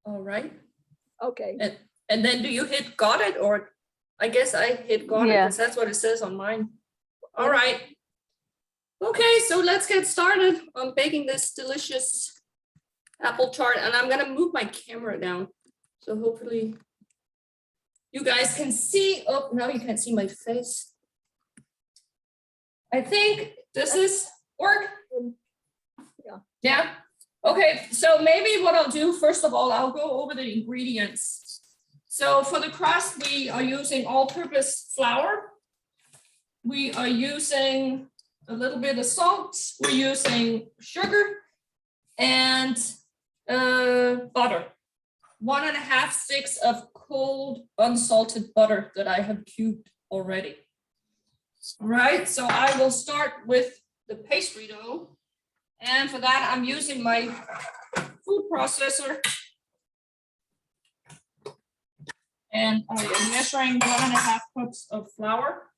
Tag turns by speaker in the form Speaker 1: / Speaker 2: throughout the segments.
Speaker 1: All right.
Speaker 2: Okay.
Speaker 1: And then do you hit got it, or I guess I hit got it
Speaker 3: Yeah.
Speaker 1: because that's what it says on mine. All right. Okay, so let's get started on baking this delicious apple tart, and I'm gonna move my camera down. So hopefully you guys can see. Oh, now you can't see my face. I think this is work.
Speaker 2: Yeah.
Speaker 1: Yeah. Okay, so maybe what I'll do, first of all, I'll go over the ingredients. So for the crust, we are using all-purpose flour. We are using a little bit of salt. We're using sugar and butter. 1.5 sticks of cold unsalted butter that I have cubed already. All right, so I will start with the pastry dough. And for that, I'm using my food processor. And I am measuring 1.5 cups of flour.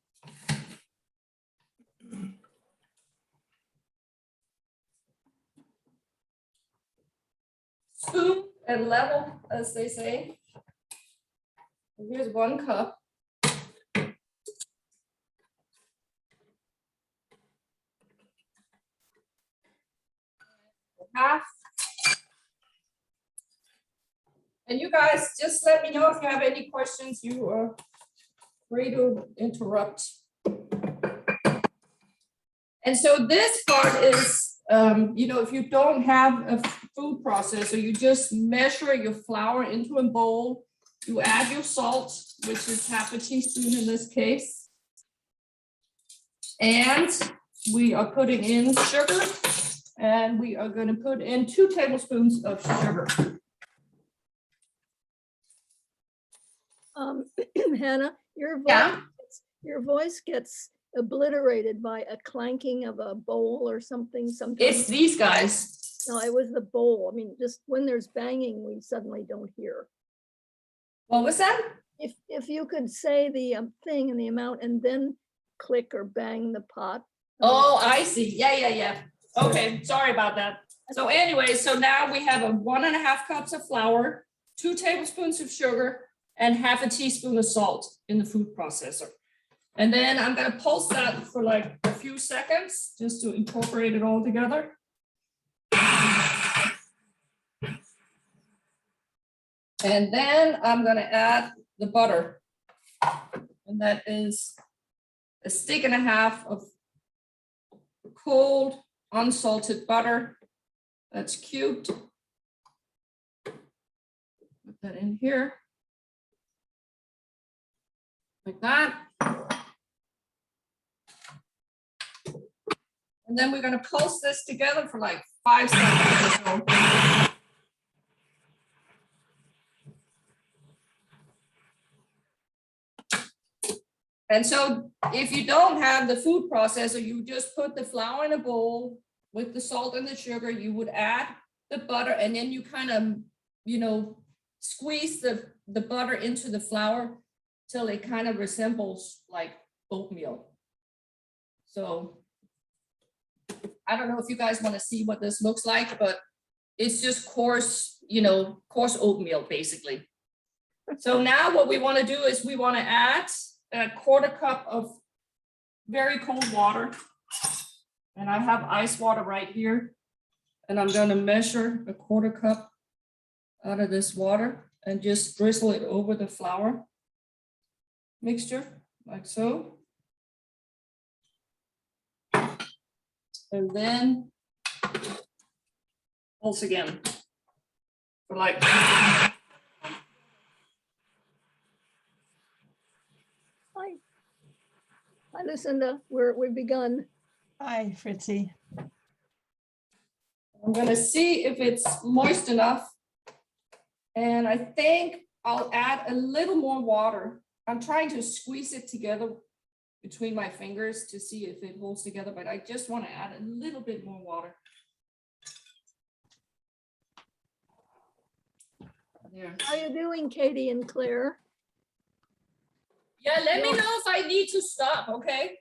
Speaker 1: Spoon and level, as they say. Here's 1 cup. Half. And you guys just let me know if you have any questions. You are free to interrupt. And so this part is, if you don't have a food processor, you just measure your flour into a bowl. You add your salt, which is 1/2 teaspoon in this case. And we are putting in sugar. And we are going to put in 2 tablespoons of sugar.
Speaker 2: Hannah, your voice gets obliterated by a clanking of a bowl or something sometimes.
Speaker 1: It's these guys.
Speaker 2: No, it was the bowl. I mean, just when there's banging, we suddenly don't hear.
Speaker 1: What was that?
Speaker 2: If you could say the thing and the amount and then click or bang the pot.
Speaker 1: Oh, I see. Yeah. Okay, sorry about that. So anyway, so now we have 1.5 cups of flour, 2 tablespoons of sugar, and 1/2 teaspoon of salt in the food processor. And then I'm gonna pulse that for like a few seconds just to incorporate it all together. And then I'm gonna add the butter. And that is 1.5 sticks of cold unsalted butter that's cubed. Put that in here. Like that. And then we're going to pulse this together for like 5 seconds or so. And so if you don't have the food processor, you just put the flour in a bowl with the salt and the sugar. You would add the butter, and then you kind of, squeeze the butter into the flour till it kind of resembles like oatmeal. So I don't know if you guys want to see what this looks like, but it's just coarse, coarse oatmeal basically. So now what we want to do is we want to add 1/4 cup of very cold water. And I have ice water right here. And I'm going to measure 1/4 cup out of this water and just drizzle it over the flour mixture like so. And then pulse again for like
Speaker 2: Hi, Lucinda. We've begun.
Speaker 4: Hi, Fritzy.
Speaker 1: I'm gonna see if it's moist enough. And I think I'll add a little more water. I'm trying to squeeze it together between my fingers to see if it holds together, but I just want to add a little bit more water. There.
Speaker 2: How are you doing, Katie and Claire?
Speaker 1: Yeah, let me know if I need to stop, okay?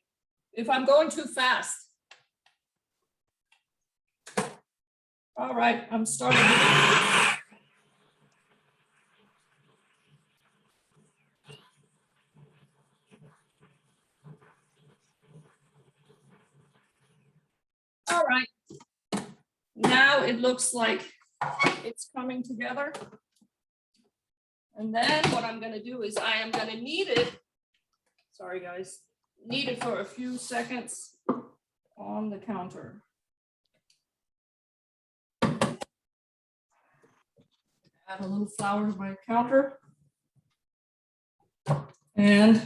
Speaker 1: If I'm going too fast. All right, I'm starting. All right. Now it looks like it's coming together. And then what I'm going to do is I am going to knead it. Sorry, guys. Knead it for a few seconds on the counter. Add a little flour to my counter. And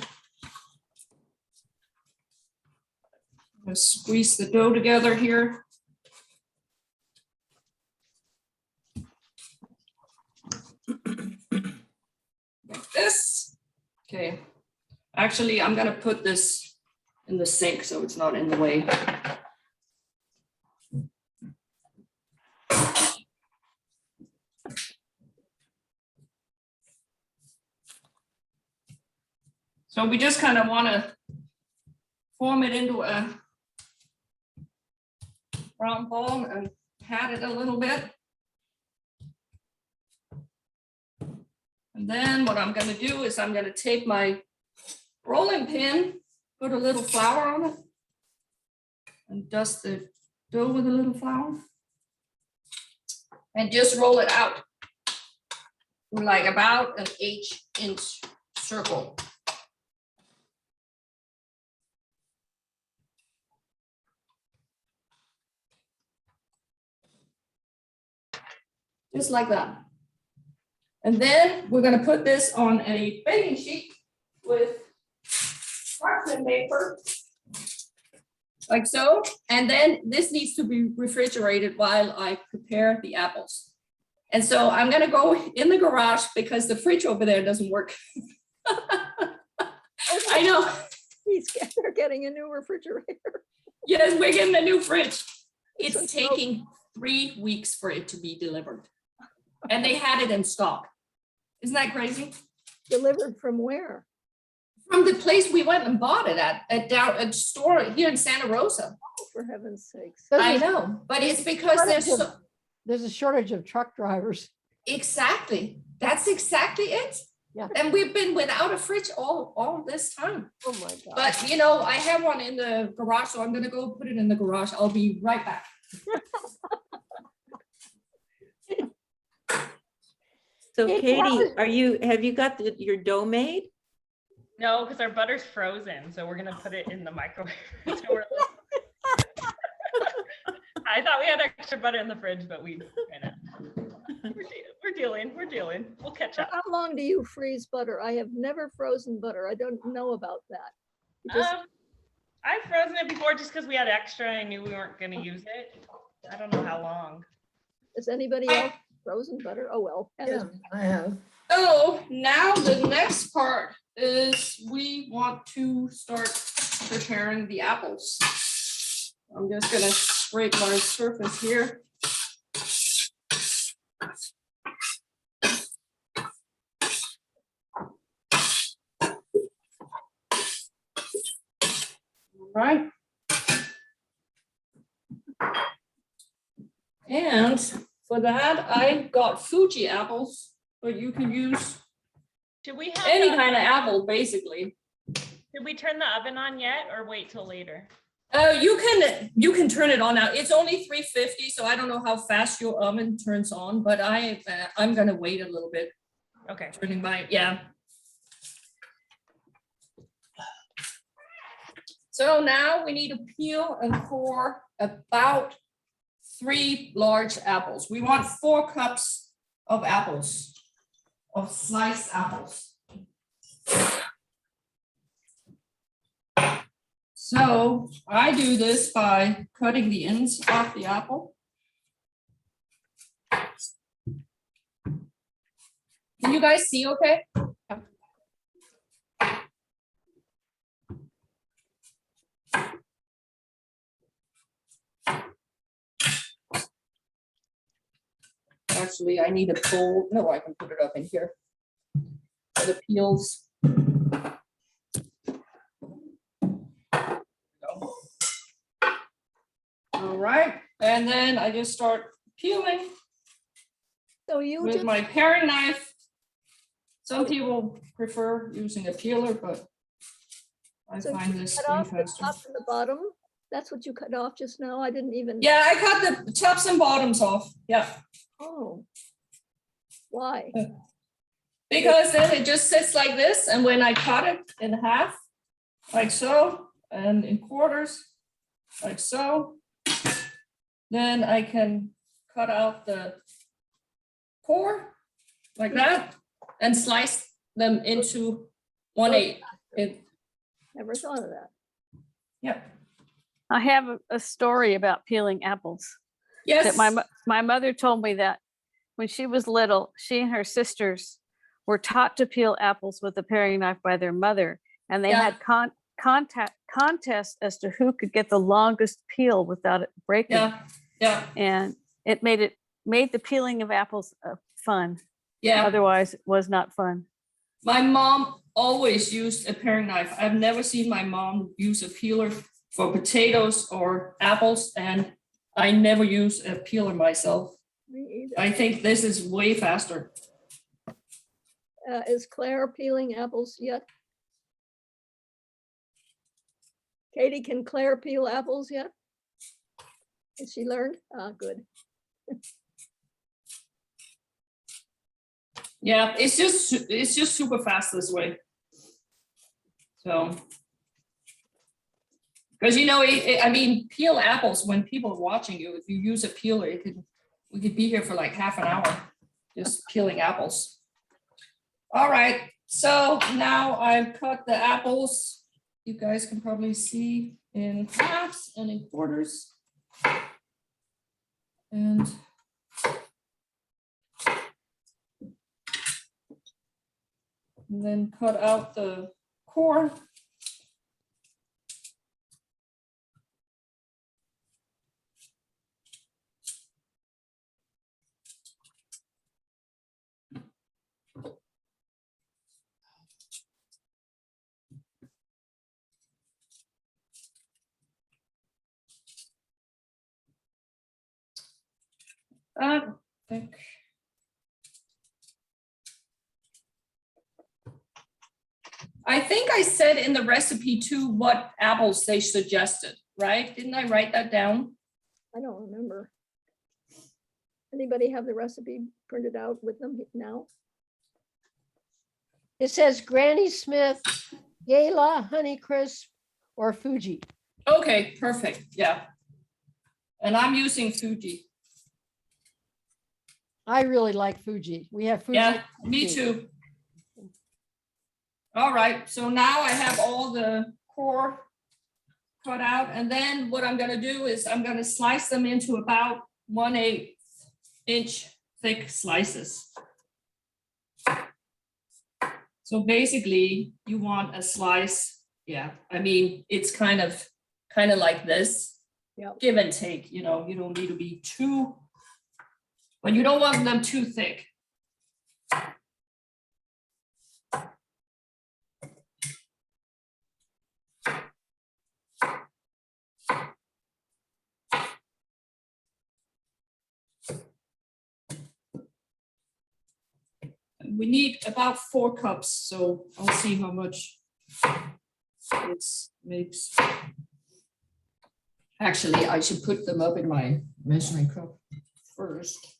Speaker 1: just squeeze the dough together here. Like this. Okay. Actually, I'm going to put this in the sink so it's not in the way. So we just kind of want to form it into a round ball and pat it a little bit. And then what I'm going to do is I'm going to take my rolling pin, put a little flour on it, and dust the dough with a little flour. And just roll it out like about an 1/8-inch circle. Just like that. And then we're going to put this on a baking sheet with parchment paper, like so. And then this needs to be refrigerated while I prepare the apples. And so I'm going to go in the garage because the fridge over there doesn't work. I know.
Speaker 2: They're getting a new refrigerator.
Speaker 1: Yes, we're getting a new fridge. It's taking 3 weeks for it to be delivered. And they had it in stock. Isn't that crazy?
Speaker 2: Delivered from where?
Speaker 1: From the place we went and bought it at down a store here in Santa Rosa.
Speaker 2: Oh, for heaven's sakes.
Speaker 1: I know, but it's because
Speaker 3: There's a shortage of truck drivers.
Speaker 1: exactly. That's exactly it.
Speaker 3: Yeah.
Speaker 1: And we've been without a fridge all this time.
Speaker 2: Oh my God.
Speaker 1: But you know, I have one in the garage, so I'm gonna go put it in the garage. I'll be right back.
Speaker 5: So
Speaker 2: Hey,
Speaker 5: Katie, have you got your dough made?
Speaker 4: No, because our butter's frozen, so we're gonna put it in the microwave. So I thought we had extra butter in the fridge, but we ran out. We're dealing. We'll catch up.
Speaker 2: How long do you freeze butter? I have never frozen butter. I don't know about that. You just-
Speaker 4: I've frozen it before just because we had extra. I knew we weren't gonna use it. I don't know how long.
Speaker 2: Has anybody else frozen butter? Oh, well.
Speaker 3: Yeah, I have.
Speaker 1: So now the next part is we want to start preparing the apples. I'm just gonna scrape my surface here. All right. And for that, I got Fuji apples, but you can use
Speaker 4: Did we have
Speaker 1: any kind of apple, basically.
Speaker 4: Did we turn the oven on yet, or wait till later?
Speaker 1: You can turn it on now. It's only 350, so I don't know how fast your oven turns on, but I'm gonna wait a little bit.
Speaker 4: Okay.
Speaker 1: Turning my, yeah. So now we need to peel and core about 3 large apples. We want 4 cups of apples, of sliced apples. So I do this by cutting the ends off the apple. Can you guys see okay? Actually, I need a bowl. No, I can put it up in here. For the peels. All right, and then I just start peeling
Speaker 2: So you
Speaker 1: with
Speaker 2: just,
Speaker 1: my paring knife. Some people prefer using a peeler, but I
Speaker 2: So you
Speaker 1: find this
Speaker 2: cut
Speaker 1: way
Speaker 2: off the
Speaker 1: faster.
Speaker 2: top and the bottom? That's what you cut off just now? I didn't even.
Speaker 1: Yeah, I cut the tops and bottoms off. Yeah,
Speaker 2: Oh. Why?
Speaker 1: because then it just sits like this, and when I cut it in half, like so, and in quarters, like so, then I can cut out the core like that and slice them into 1/8.
Speaker 2: Never thought of that.
Speaker 1: Yeah.
Speaker 6: I have a story about peeling apples.
Speaker 1: Yes.
Speaker 6: That my mother told me that when she was little, she and her sisters were taught to peel apples with a paring knife by their mother, and they
Speaker 1: Yeah.
Speaker 6: had contests as to who could get the longest peel without it breaking.
Speaker 1: Yeah. Yeah.
Speaker 6: And it made the peeling of apples fun.
Speaker 1: Yeah.
Speaker 6: Otherwise, it was not fun.
Speaker 1: My mom always used a paring knife. I've never seen my mom use a peeler for potatoes or apples, and I never use a peeler myself.
Speaker 2: Me either.
Speaker 1: I think this is way faster.
Speaker 2: Is Claire peeling apples yet? Katie, can Claire peel apples yet? Has she learned? Ah, good.
Speaker 1: Yeah, it's just super fast this way. So, because I mean, peel apples when people are watching you. If you use a peeler, we could be here for like half an hour just peeling apples. All right, so now I've cut the apples. You guys can probably see in halves and in quarters. And then cut out the core. Think. I think I said in the recipe too what apples they suggested, right? Didn't I write that down?
Speaker 2: I don't remember. Anybody have the recipe printed out with them now?
Speaker 3: It says Granny Smith, Gala, Honeycrisp, or Fuji.
Speaker 1: Okay, perfect, yeah. And I'm using Fuji.
Speaker 3: I really like Fuji. We have Fuji.
Speaker 1: Yeah, me too. All right, so now I have all the core cut out, and then what I'm gonna do is I'm gonna slice them into about 1/8 inch thick slices. So basically you want a slice, yeah, I mean, it's kind of like this.
Speaker 2: Yep.
Speaker 1: Give and take, you don't need to be too, but you don't want them too thick. We need about 4 cups, so I'll see how much it makes. Actually, I should put them up in my measuring cup first.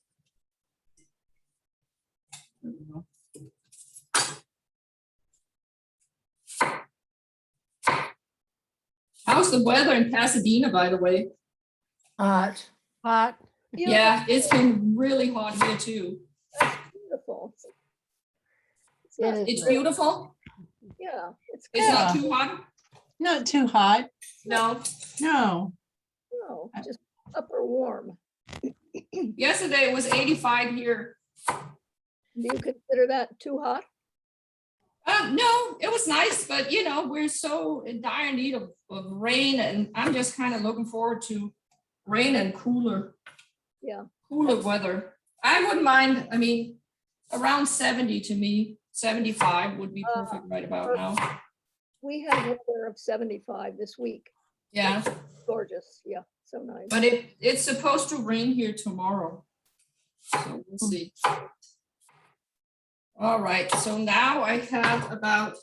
Speaker 1: There we go. How's the weather in Pasadena, by the way?
Speaker 3: Hot.
Speaker 1: Yeah, it's been really hot here too.
Speaker 2: Beautiful. It's
Speaker 3: It
Speaker 2: not-
Speaker 3: is
Speaker 1: It's
Speaker 3: nice.
Speaker 1: beautiful.
Speaker 2: Yeah, it's
Speaker 1: It's
Speaker 2: good.
Speaker 1: not too hot.
Speaker 7: Not too hot.
Speaker 1: No,
Speaker 7: No.
Speaker 2: No, just upper warm.
Speaker 1: yesterday it was 85 here.
Speaker 2: Do you consider that too hot?
Speaker 1: No, it was nice, but we're so in dire need of rain, and I'm just kind of looking forward to rain and cooler weather. I wouldn't mind, I mean, around 70 to me, 75 would be perfect right about now.
Speaker 2: We had weather of 75 this week.
Speaker 1: Yeah,
Speaker 2: Gorgeous. Yeah, so nice.
Speaker 1: but it's supposed to rain here tomorrow. Let's see. All right, so now I have about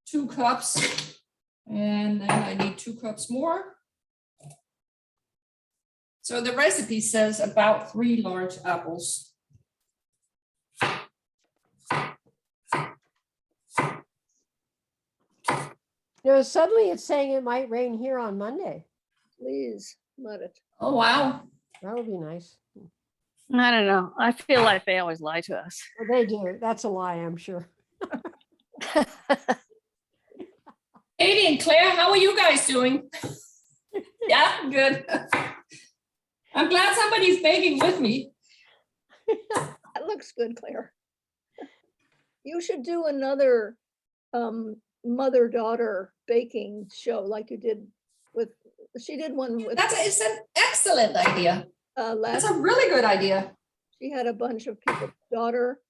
Speaker 1: 2 cups, and then I need 2 cups more. So the recipe says about 3 large apples.
Speaker 3: Suddenly it's saying it might rain here on Monday.
Speaker 2: Please let it.
Speaker 1: Oh, wow.
Speaker 3: That would be nice.
Speaker 6: I don't know. I feel like they always lie to us.
Speaker 3: Well, they do. That's a lie, I'm sure.
Speaker 1: Katie and Claire, how are you guys doing? Yeah, good. I'm glad somebody's baking with me.
Speaker 2: That looks good, Claire. You should do another mother-daughter baking show like you did with, she did one with
Speaker 1: It's an excellent idea. That's
Speaker 2: last,
Speaker 1: a really good idea.
Speaker 2: she had a bunch of people, daughter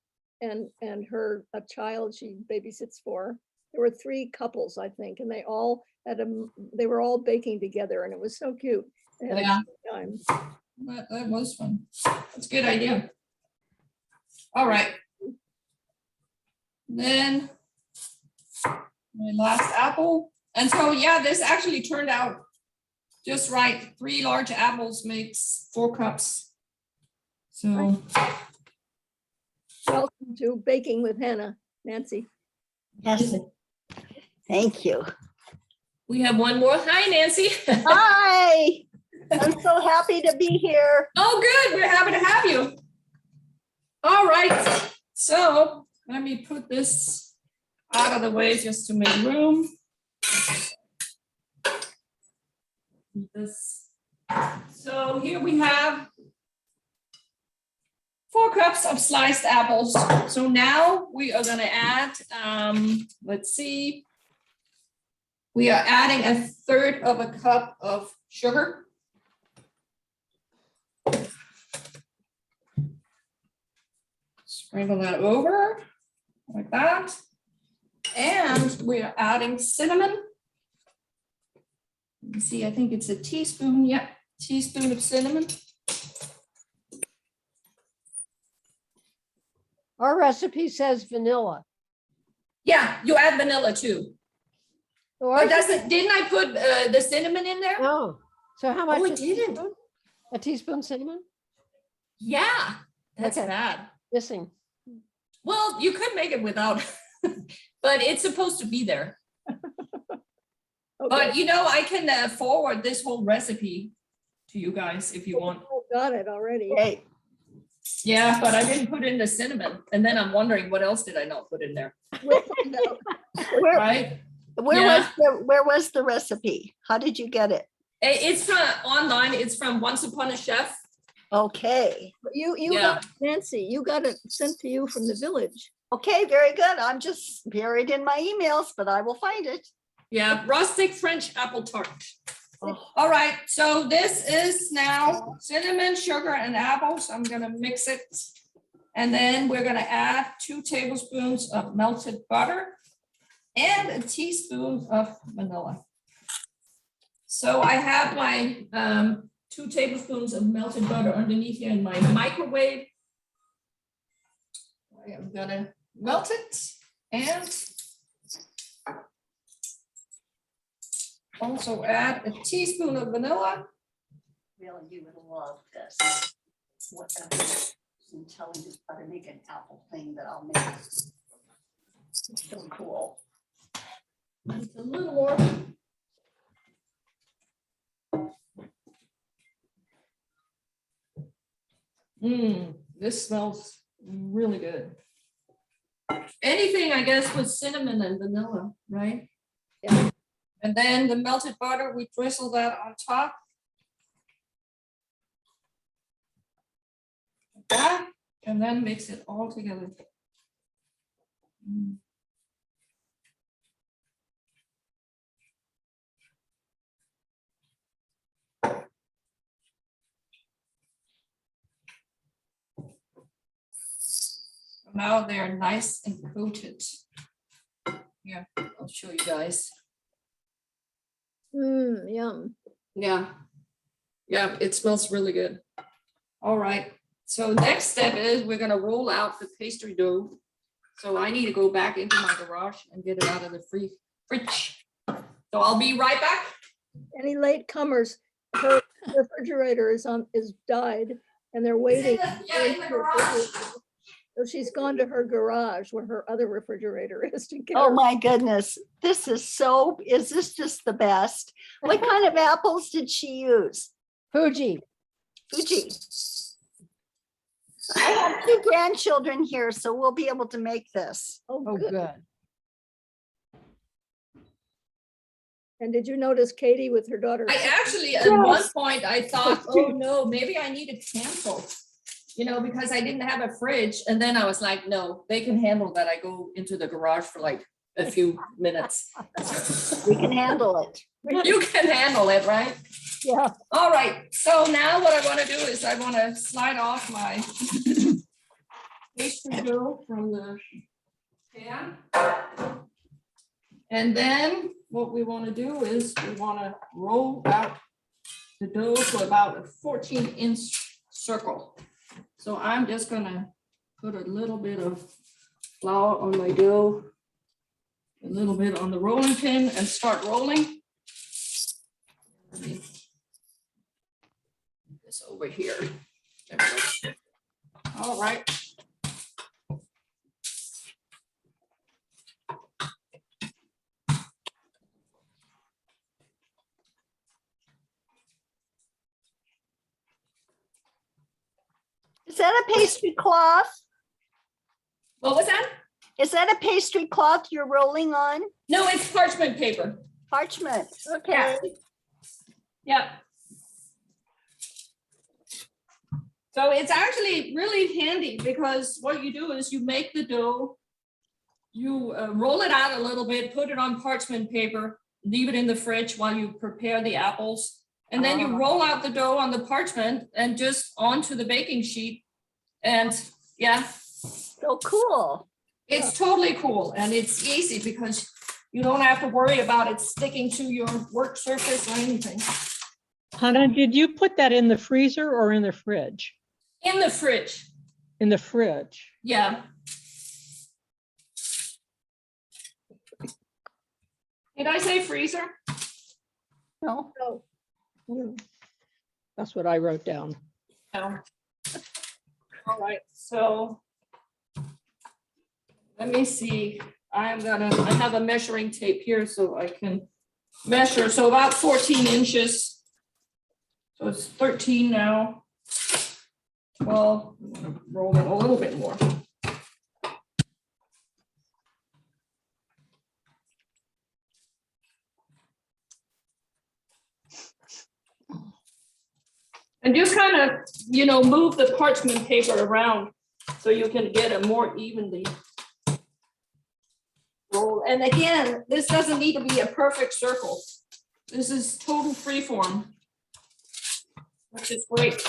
Speaker 2: and a child she babysits for. There were 3 couples, I think, and they all had they were all baking together and it was so cute. They had a
Speaker 1: Yeah.
Speaker 2: good time.
Speaker 1: That was fun. That's a good idea. All right. Then my last apple. And so, yeah, this actually turned out just right. 3 large apples makes 4 cups. So,
Speaker 2: Welcome to Baking with Hannah, Nancy.
Speaker 8: Yes, thank you.
Speaker 1: we have one more. Hi, Nancy.
Speaker 8: Hi, I'm so happy to be here.
Speaker 1: Oh, good. We're happy to have you. All right. So let me put this out of the way just to make room. This. So here we have 4 cups of sliced apples. So now we are going to add, let's see. We are adding 1/3 of a cup of sugar. Sprinkle that over like that. And we are adding cinnamon. Let me see, I think it's a teaspoon. Yep, teaspoon of cinnamon.
Speaker 3: Our recipe says vanilla.
Speaker 1: Yeah, you add vanilla too.
Speaker 3: So
Speaker 1: But
Speaker 3: ours-
Speaker 1: didn't I put the cinnamon in there?
Speaker 3: No. So how much?
Speaker 1: Oh, it
Speaker 3: is
Speaker 1: didn't.
Speaker 3: teaspoon? A teaspoon cinnamon?
Speaker 1: Yeah, that's
Speaker 3: Okay.
Speaker 1: bad.
Speaker 3: Missing.
Speaker 1: Well, you could make it without, but it's supposed to be there.
Speaker 2: Okay,
Speaker 1: But you know, I can forward this whole recipe to you guys if you want.
Speaker 2: got it already.
Speaker 8: Great.
Speaker 1: Yeah, but I didn't put in the cinnamon. And then I'm wondering what else did I not put in there,
Speaker 2: We'll find out.
Speaker 8: Where,
Speaker 1: right?
Speaker 8: where was the recipe? How did you get it?
Speaker 1: It's from online. It's from Once Upon a Chef.
Speaker 8: Okay,
Speaker 2: You
Speaker 1: Yeah.
Speaker 2: got, Nancy, you got it sent to you from the village.
Speaker 8: okay, very good. I'm just buried in my emails, but I will find it.
Speaker 1: Yeah, rustic French apple tart.
Speaker 8: Oh,
Speaker 1: All right, so this is now cinnamon, sugar, and apples. I'm gonna mix it. And then we're gonna add 2 tablespoons of melted butter and a teaspoon of vanilla. So I have my 2 tablespoons of melted butter underneath here in my microwave. I am gonna melt it and also add a teaspoon of vanilla.
Speaker 8: really, you would love this. Whatever. I'm telling you how to make an apple thing that I'll make. It's so cool.
Speaker 1: Just a little more. This smells really good. Anything, I guess, with cinnamon and vanilla, right?
Speaker 2: Yeah.
Speaker 1: And then the melted butter, we drizzle that on top. Like that, and then mix it all together. Now they're nice and coated. Yeah, I'll show you guys.
Speaker 2: Yum.
Speaker 1: Yeah. Yeah, it smells really good. All right, So next step is we're gonna roll out the pastry dough. So I need to go back into my garage and get it out of the fridge. So I'll be right back.
Speaker 2: Any late comers, her refrigerator is died and they're waiting.
Speaker 1: Yeah, in the garage.
Speaker 2: So she's gone to her garage where her other refrigerator is to get
Speaker 8: Oh
Speaker 2: her.
Speaker 8: my goodness, this is this just the best? What kind of apples did she use?
Speaker 3: Fuji.
Speaker 8: Fuji. I have 2 grandchildren here, so we'll be able to make this.
Speaker 2: Oh,
Speaker 3: Oh,
Speaker 2: good.
Speaker 3: good.
Speaker 2: And did you notice Katie with her daughter?
Speaker 1: I actually, at one point, I thought, oh no, maybe I need to cancel. Because I didn't have a fridge. And then I was like, no, they can handle that. I go into the garage for like a few minutes.
Speaker 8: We can handle it.
Speaker 1: You can handle it, right?
Speaker 2: Yeah.
Speaker 1: All right, so now what I want to do is I want to slide off my pastry dough from the pan. And then what we want to do is we want to roll out the dough to about a 14-inch circle. So I'm just gonna put a little bit of flour on my dough, a little bit on the rolling pin and start rolling. Let me put this over here. There we go. All right.
Speaker 8: Is that a pastry cloth?
Speaker 1: What was that?
Speaker 8: Is that a pastry cloth you're rolling on?
Speaker 1: No, it's parchment paper.
Speaker 8: Parchment, okay.
Speaker 1: Yeah. So it's actually really handy because what you do is you make the dough, you roll it out a little bit, put it on parchment paper, leave it in the fridge while you prepare the apples. And then you roll out the dough on the parchment and just onto the baking sheet. And yeah,
Speaker 8: So cool.
Speaker 1: it's totally cool and it's easy because you don't have to worry about it sticking to your work surface or anything.
Speaker 9: Hanne, did you put that in the freezer or in the fridge?
Speaker 1: In the fridge,
Speaker 9: In the fridge.
Speaker 1: yeah. Did I say freezer?
Speaker 8: No,
Speaker 2: So,
Speaker 9: That's what I wrote down.
Speaker 1: No. All right, so let me see. I have a measuring tape here so I can measure. So about 14 inches. So it's 13 now. Well, I'm gonna roll it a little bit more. And just kind of, move the parchment paper around so you can get a more evenly roll. And again, this doesn't need to be a perfect circle. This is total freeform, which is great.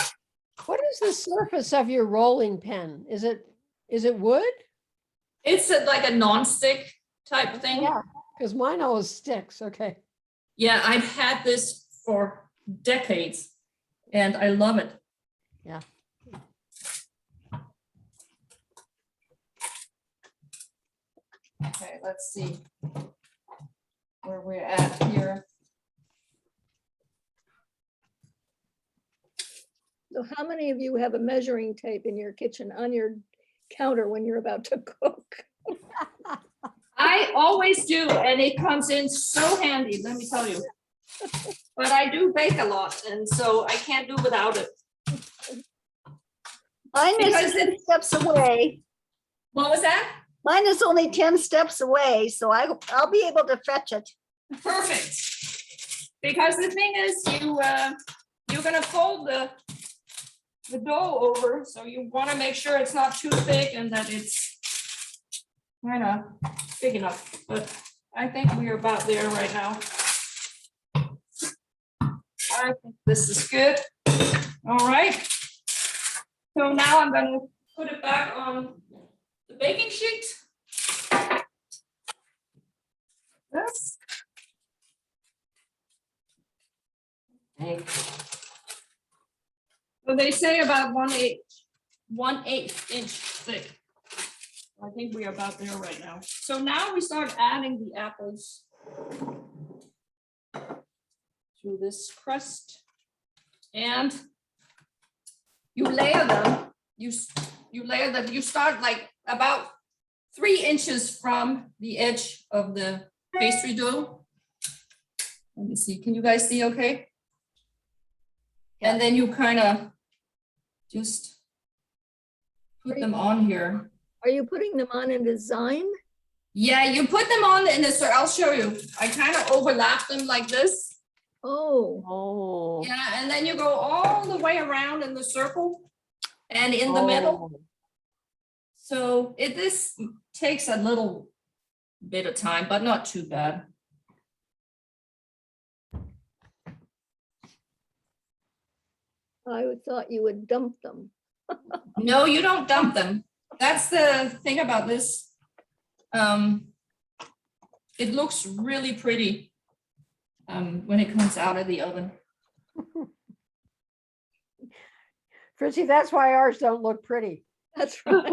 Speaker 3: What is the surface of your rolling pin? Is it wood?
Speaker 1: It's like a non-stick type of thing.
Speaker 3: Yeah, because mine always sticks. Okay.
Speaker 1: Yeah, I've had this for decades and I love it.
Speaker 3: Yeah.
Speaker 1: Okay, let's see where we're at here.
Speaker 2: so how many of you have a measuring tape in your kitchen on your counter when you're about to cook?
Speaker 1: I always do, and it comes in so handy, let me tell you. But I do bake a lot, and so I can't do without it.
Speaker 8: mine
Speaker 1: Because
Speaker 8: is 10 steps away.
Speaker 1: What was that?
Speaker 8: Mine is only 10 steps away, so I'll be able to fetch it.
Speaker 1: Perfect. Because the thing is, you're gonna fold the dough over, so you wanna make sure it's not too thick and that it's kind of big enough, but I think we're about there right now. I think this is good. All right. So now I'm gonna put it back on the baking sheet. This. Okay. So they say about 1/8 1/8 inch thick. I think we are about there right now. So now we start adding the apples to this crust. And you layer them, you layer them, you start like about 3 inches from the edge of the pastry dough. Let me see, can you guys see okay? And then you kind of just put them on here.
Speaker 2: Are you putting them on in design?
Speaker 1: Yeah, you put them on in this, I'll show you. I kind of overlap them like this.
Speaker 2: Oh,
Speaker 3: Oh.
Speaker 1: Yeah, and then you go all the way around in the circle and in the middle.
Speaker 3: Oh.
Speaker 1: So this takes a little bit of time, but not too bad.
Speaker 2: I thought you would dump them.
Speaker 1: No, you don't dump them. That's the thing about this. It looks really pretty when it comes out of the oven.
Speaker 3: Fritzy, that's why ours don't look pretty.
Speaker 2: That's right.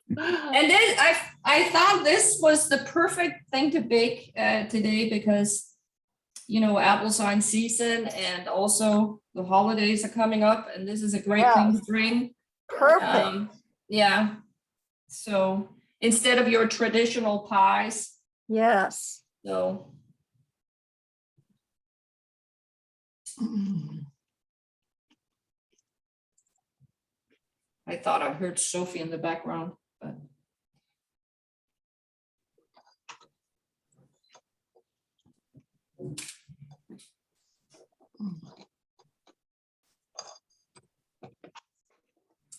Speaker 1: And then I thought this was the perfect thing to bake today because, you know, apples are in season and also the holidays are coming up and this is a great thing to bring.
Speaker 3: Perfect.
Speaker 1: Yeah. So instead of your traditional pies,
Speaker 3: Yes.
Speaker 1: so. I thought I heard Sophie in the background, but.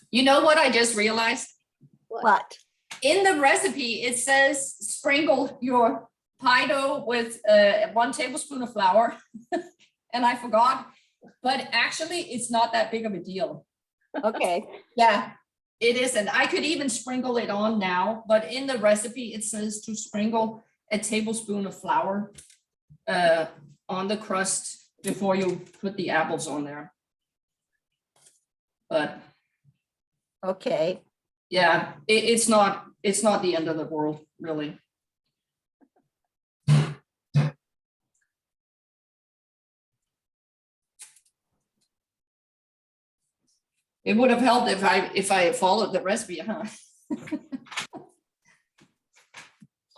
Speaker 1: You know what I just realized?
Speaker 3: What?
Speaker 1: In the recipe, it says sprinkle your pie dough with 1 tablespoon of flour. And I forgot, but actually it's not that big of a deal.
Speaker 3: Okay.
Speaker 1: Yeah, it isn't. I could even sprinkle it on now, but in the recipe, it says to sprinkle a tablespoon of flour on the crust before you put the apples on there. But
Speaker 3: Okay.
Speaker 1: yeah, it's not the end of the world, really. It would have helped if I had followed the recipe, huh?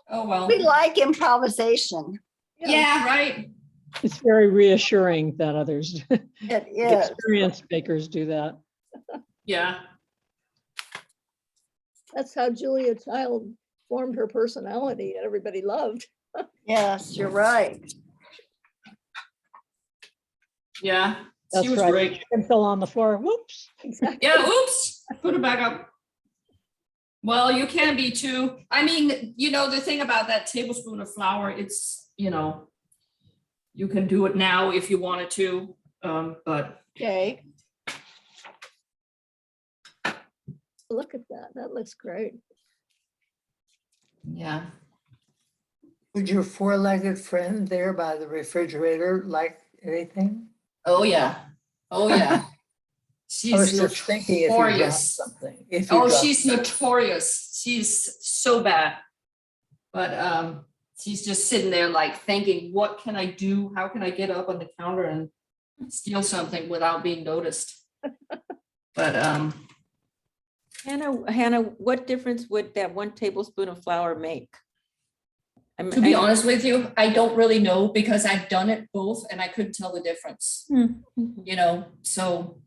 Speaker 1: Oh, well.
Speaker 8: We like improvisation.
Speaker 1: Yeah, right.
Speaker 9: It's very reassuring that others,
Speaker 8: It is.
Speaker 9: experienced bakers do that.
Speaker 1: Yeah.
Speaker 2: That's how Julia Child formed her personality that everybody loved.
Speaker 8: Yes, you're right.
Speaker 1: Yeah.
Speaker 9: That's
Speaker 1: She was
Speaker 9: right.
Speaker 1: great.
Speaker 9: And fell on the floor. Whoops.
Speaker 2: Exactly.
Speaker 1: Yeah, oops, put it back up. Well, you can't be too, I mean, you know, the thing about that tablespoon of flour, it's, you know, you can do it now if you wanted to, but
Speaker 8: Okay.
Speaker 2: Look at that. That looks great.
Speaker 1: yeah.
Speaker 10: Would your four-legged friend there by the refrigerator like anything?
Speaker 1: Oh, yeah. Oh, yeah.
Speaker 10: I was
Speaker 1: She's
Speaker 10: just thinking if you dropped
Speaker 1: notorious.
Speaker 10: something. If you
Speaker 1: Oh,
Speaker 10: dropped
Speaker 1: she's
Speaker 10: something.
Speaker 1: notorious. She's so bad. But she's just sitting there like thinking, what can I do? How can I get up on the counter and steal something without being noticed? But
Speaker 5: Hannah, what difference would that 1 tablespoon of flour make?
Speaker 1: to be honest with you, I don't really know because I've done it both and I couldn't tell the difference, you know, so.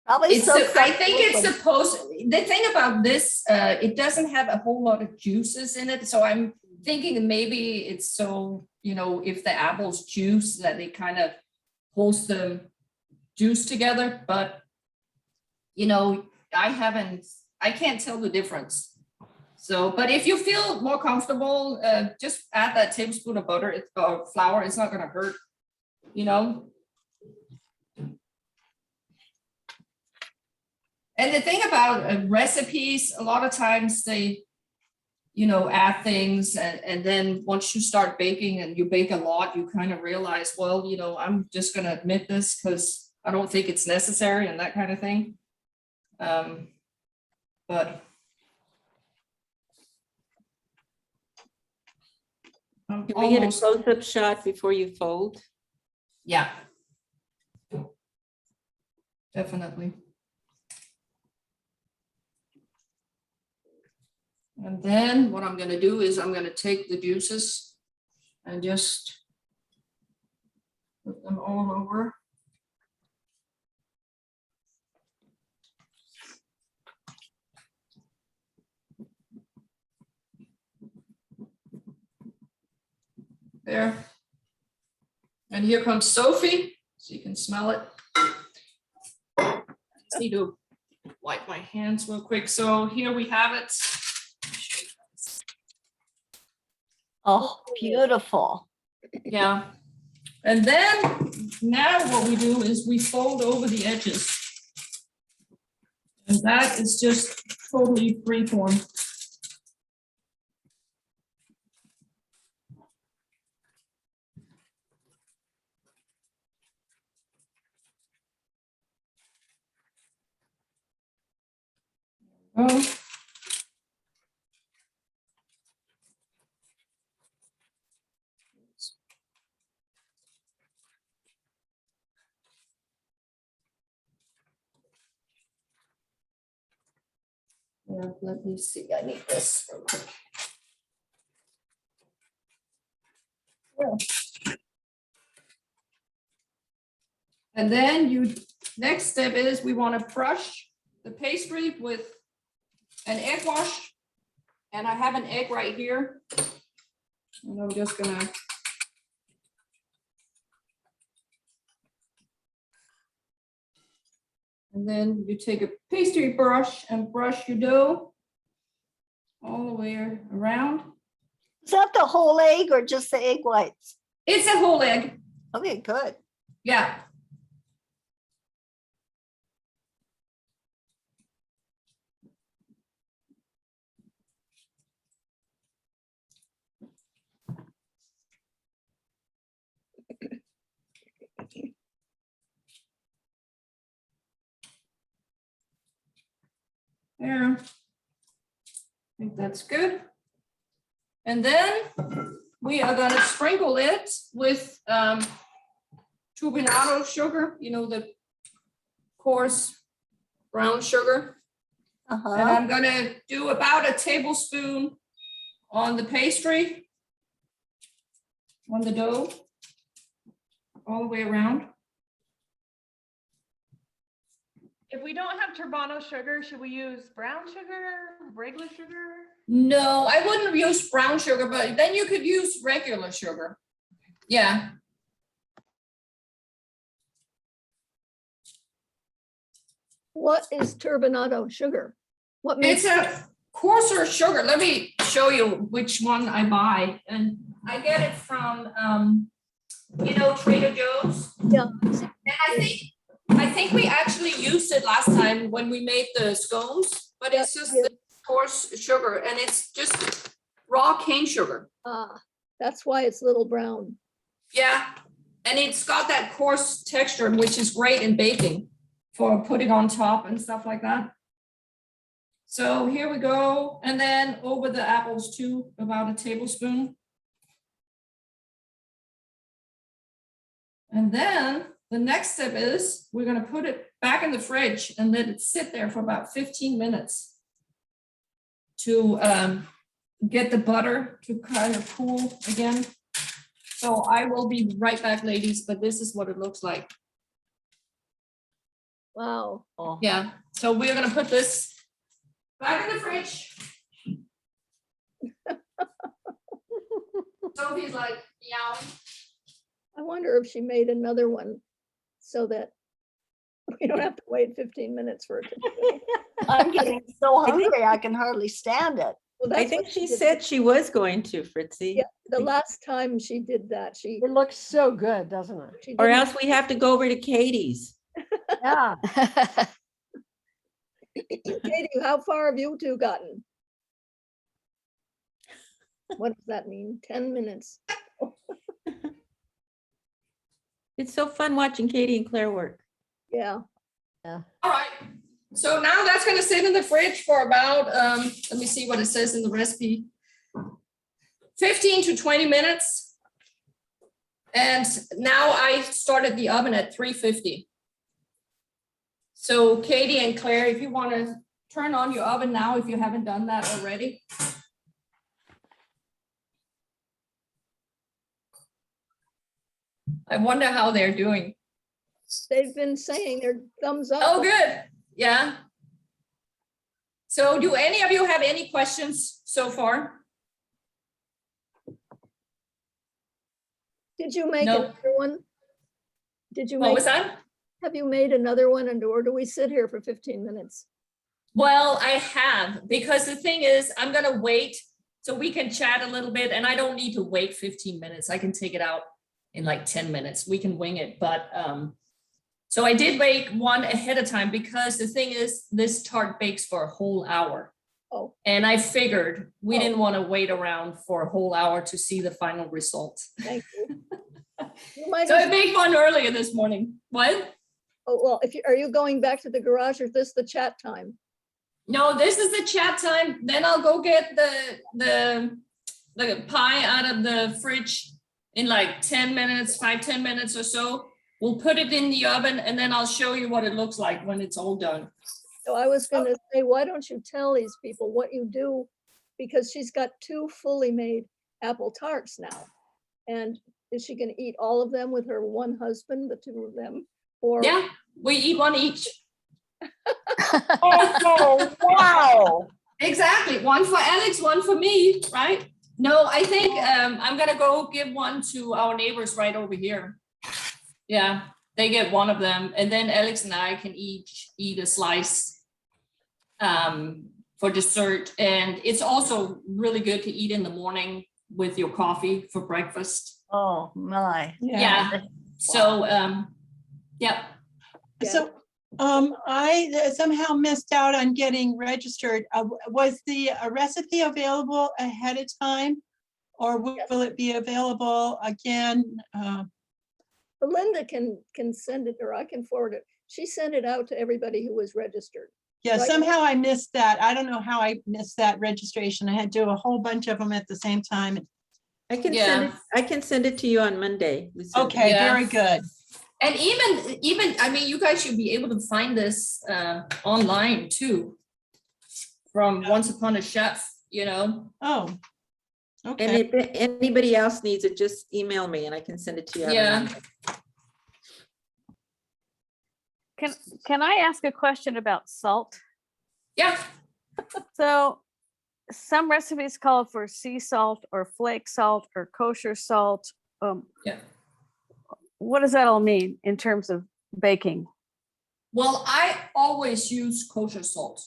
Speaker 8: Probably
Speaker 1: It's,
Speaker 8: so.
Speaker 1: I think it's supposed, the thing about this, it doesn't have a whole lot of juices in it. So I'm thinking maybe it's so, you know, if the apples juice that it kind of holds the juice together, but you know, I can't tell the difference. So, but if you feel more comfortable, just add that tablespoon of butter or flour. It's not going to hurt, you know. And the thing about recipes, a lot of times they, you know, add things and then once you start baking and you bake a lot, you kind of realize, well, you know, I'm just going to admit this because I don't think it's necessary and that kind of thing. But I'm
Speaker 5: Can we get a
Speaker 1: almost,
Speaker 5: close-up shot before you fold?
Speaker 1: yeah. Definitely. And then what I'm gonna do is I'm gonna take the juices and just put them all over. There. And here comes Sophie, so you can smell it. I just need to wipe my hands real quick. So here we have it.
Speaker 3: Oh, beautiful.
Speaker 1: Yeah. And then now what we do is we fold over the edges. And that is just totally freeform. Oh. Yeah, let me see, I need this real quick. Yeah. And then next step is we want to brush the pastry with an egg wash. And I have an egg right here. And I'm just gonna. And then you take a pastry brush and brush your dough all the way around.
Speaker 3: Is that the whole egg or just the egg whites?
Speaker 1: It's a whole egg.
Speaker 3: Okay, good.
Speaker 1: Yeah. There. I think that's good. And then we are gonna sprinkle it with turbinado sugar, you know, the coarse brown sugar. And I'm gonna do about a tablespoon on the pastry, on the dough, all the way around.
Speaker 4: If we don't have turbinado sugar, should we use brown sugar, regular sugar?
Speaker 1: No, I wouldn't use brown sugar, but then you could use regular sugar. Yeah.
Speaker 2: What is turbinado sugar? What
Speaker 1: It's
Speaker 2: makes
Speaker 1: a coarser sugar. Let me show you which one I buy. And I get it from, you know, Trader Joe's.
Speaker 2: Yeah.
Speaker 1: And I think we actually used it last time when we made the scones, but it's just the coarse sugar and it's just raw cane sugar.
Speaker 2: that's why it's little brown.
Speaker 1: Yeah. And it's got that coarse texture, which is great in baking for putting on top and stuff like that. So here we go. And then over the apples too, about a tablespoon. And then the next step is we're going to put it back in the fridge and let it sit there for about 15 minutes to get the butter to kind of cool again. So I will be right back, ladies, but this is what it looks like.
Speaker 2: Wow.
Speaker 3: Oh.
Speaker 1: Yeah, so we're going to put this back in the fridge. Sophie's like, yeah.
Speaker 2: I wonder if she made another one so that we don't have to wait 15 minutes for it to be.
Speaker 3: I'm getting so hungry, I can hardly stand it.
Speaker 2: Well,
Speaker 5: I
Speaker 2: that's
Speaker 5: think
Speaker 2: what
Speaker 5: she
Speaker 2: did.
Speaker 5: said she was going to, Fritzy.
Speaker 2: Yeah, the last time she did that, she
Speaker 3: It looks so good, doesn't it?
Speaker 5: Or
Speaker 2: didn't-
Speaker 5: else we have to go over to Katie's.
Speaker 3: Yeah.
Speaker 2: Katie, how far have you two gotten? What does that mean? 10 minutes.
Speaker 5: It's so fun watching Katie and Claire work.
Speaker 2: Yeah.
Speaker 1: All right, so now that's gonna sit in the fridge for about, let me see what it says in the recipe. 15 to 20 minutes. And now I started the oven at 350. So Katie and Claire, if you wanna turn on your oven now, if you haven't done that already. I wonder how they're doing.
Speaker 2: They've been saying their thumbs up.
Speaker 1: Oh, good. Yeah. So do any of you have any questions so far?
Speaker 2: Did you make
Speaker 1: No.
Speaker 2: another one? Did you
Speaker 1: What
Speaker 2: make,
Speaker 1: was that?
Speaker 2: have you made another one, and or do we sit here for 15 minutes?
Speaker 1: Well, I have, because the thing is, I'm gonna wait so we can chat a little bit, and I don't need to wait 15 minutes. I can take it out in like 10 minutes. We can wing it, but so I did make one ahead of time because the thing is, this tart bakes for a whole hour.
Speaker 2: Oh.
Speaker 1: And I figured we
Speaker 2: Oh.
Speaker 1: didn't want to wait around for a whole hour to see the final result.
Speaker 2: Thank you. You might
Speaker 1: So I
Speaker 2: as-
Speaker 1: made one earlier this morning. What?
Speaker 2: oh, well, if you, are you going back to the garage, or is this the chat time?
Speaker 1: No, this is the chat time. Then I'll go get the pie out of the fridge in like 10 minutes, 5-10 minutes or so. We'll put it in the oven and then I'll show you what it looks like when it's all done.
Speaker 2: So I was gonna say, why don't you tell these people what you do? Because she's got 2 fully made apple tarts now. And is she gonna eat all of them with her one husband, the 2 of them? Or
Speaker 1: Yeah, we eat one each.
Speaker 5: Oh, wow.
Speaker 1: Exactly. One for Alex, one for me, right? No, I think I'm gonna go give one to our neighbors right over here. Yeah, they get one of them, and then Alex and I can each eat a slice for dessert. And it's also really good to eat in the morning with your coffee for breakfast.
Speaker 8: Oh, my.
Speaker 1: Yeah. So yeah.
Speaker 7: So I somehow missed out on getting registered. Was the recipe available ahead of time? Or will it be available again?
Speaker 2: Belinda can send it, or I can forward it. She sent it out to everybody who was registered.
Speaker 7: Yeah,
Speaker 2: Right.
Speaker 7: somehow I missed that. I don't know how I missed that registration. I had to do a whole bunch of them at the same time.
Speaker 5: I can
Speaker 1: Yeah.
Speaker 5: send it, I can send it to you on Monday. We send it.
Speaker 7: Okay,
Speaker 1: Yeah.
Speaker 7: very good.
Speaker 1: And even, I mean, you guys should be able to find this online too. From Once Upon a Chef, you know?
Speaker 7: Oh,
Speaker 5: And
Speaker 7: okay.
Speaker 5: if anybody else needs it, just email me and I can send it to you. on
Speaker 1: Yeah.
Speaker 5: Monday.
Speaker 6: Can I ask a question about salt?
Speaker 1: Yeah,
Speaker 6: So some recipes call for sea salt or flake salt or kosher salt.
Speaker 1: yeah.
Speaker 6: What does that all mean in terms of baking?
Speaker 1: Well, I always use kosher salt.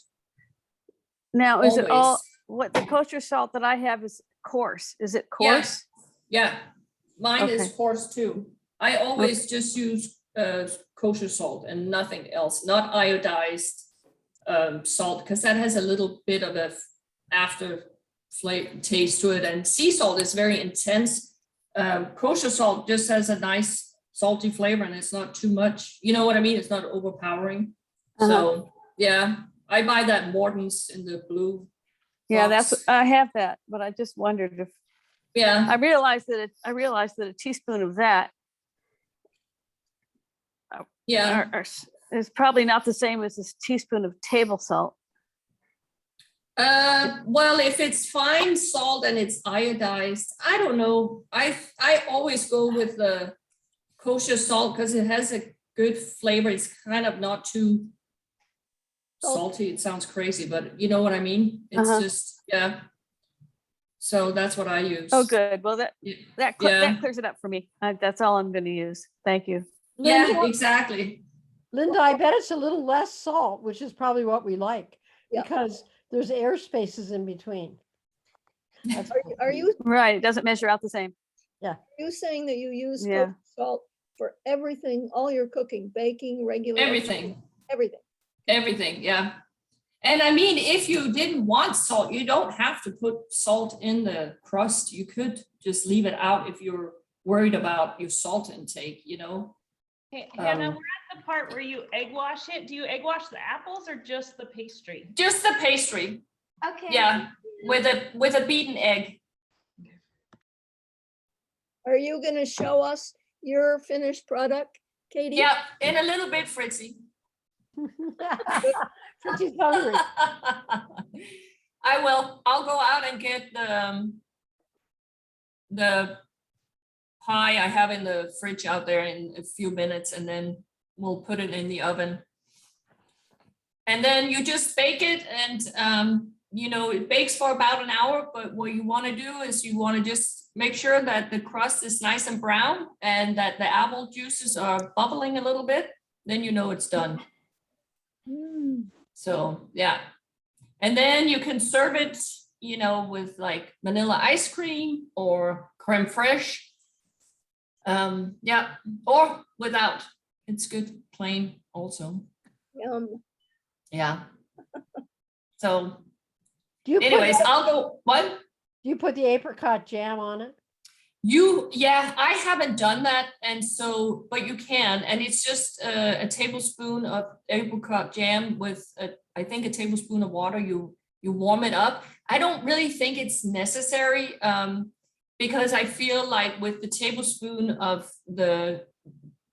Speaker 6: Now, is it all,
Speaker 1: Always.
Speaker 6: what the kosher salt that I have is coarse? Is it
Speaker 1: Yeah.
Speaker 6: coarse?
Speaker 1: Yeah, mine is
Speaker 6: Okay.
Speaker 1: coarse too. I always just use kosher salt and nothing else, not iodized salt, because that has a little bit of a after flavor taste to it. And sea salt is very intense. Kosher salt just has a nice salty flavor and it's not too much. You know what I mean? It's not overpowering. So yeah, I buy that Morton's in the blue.
Speaker 6: Yeah,
Speaker 1: box.
Speaker 6: I have that, but I just wondered if,
Speaker 1: Yeah,
Speaker 6: I realized that a teaspoon of that
Speaker 1: yeah.
Speaker 6: is probably not the same as this teaspoon of table salt.
Speaker 1: Well, if it's fine salt and it's iodized, I don't know. I always go with the kosher salt because it has a good flavor. It's kind of not too salty. It sounds crazy, but you know what I mean? It's just, yeah. So that's what I use.
Speaker 6: Oh, good. Well, that
Speaker 1: Yeah.
Speaker 6: that clears it up for me. That's all I'm going to use. Thank you.
Speaker 1: Yeah,
Speaker 3: Linda,
Speaker 1: exactly.
Speaker 3: Linda, I bet it's a little less salt, which is probably what we like,
Speaker 2: Yeah.
Speaker 3: because there's air spaces in between. That's
Speaker 2: Are you
Speaker 6: Right. It doesn't measure out the same.
Speaker 2: saying that you use
Speaker 6: Yeah.
Speaker 2: kosher salt for everything, all your cooking, baking, regular?
Speaker 1: Everything.
Speaker 2: Everything.
Speaker 1: Everything, yeah. And I mean, if you didn't want salt, you don't have to put salt in the crust. You could just leave it out if you're worried about your salt intake, you know?
Speaker 4: Hey, Hannah,
Speaker 1: Um,
Speaker 4: we're at the part where you egg wash it. Do you egg wash the apples or just the pastry?
Speaker 1: Just the pastry,
Speaker 8: Okay.
Speaker 1: yeah, with a beaten egg.
Speaker 2: Are you gonna show us your finished product, Katie?
Speaker 1: Yeah, in a little bit, Fritzy.
Speaker 3: She's hungry.
Speaker 1: I will. I'll go out and get the pie I have in the fridge out there in a few minutes, and then we'll put it in the oven. And then you just bake it, and you know, it bakes for about an hour, but what you want to do is you want to just make sure that the crust is nice and brown and that the apple juices are bubbling a little bit, then you know it's done.
Speaker 2: Mm,
Speaker 1: So, yeah. And then you can serve it, you know, with like vanilla ice cream or creme fraiche. Yeah, or without. It's good plain also.
Speaker 2: yum.
Speaker 1: Yeah. So
Speaker 3: Do you put,
Speaker 1: anyways,
Speaker 3: the-
Speaker 1: I'll go, what?
Speaker 3: do you put the apricot jam on it?
Speaker 1: Yeah, I haven't done that. And so, but you can, and it's just a tablespoon of apricot jam with I think a tablespoon of water. You warm it up. I don't really think it's necessary because I feel like with the tablespoon of the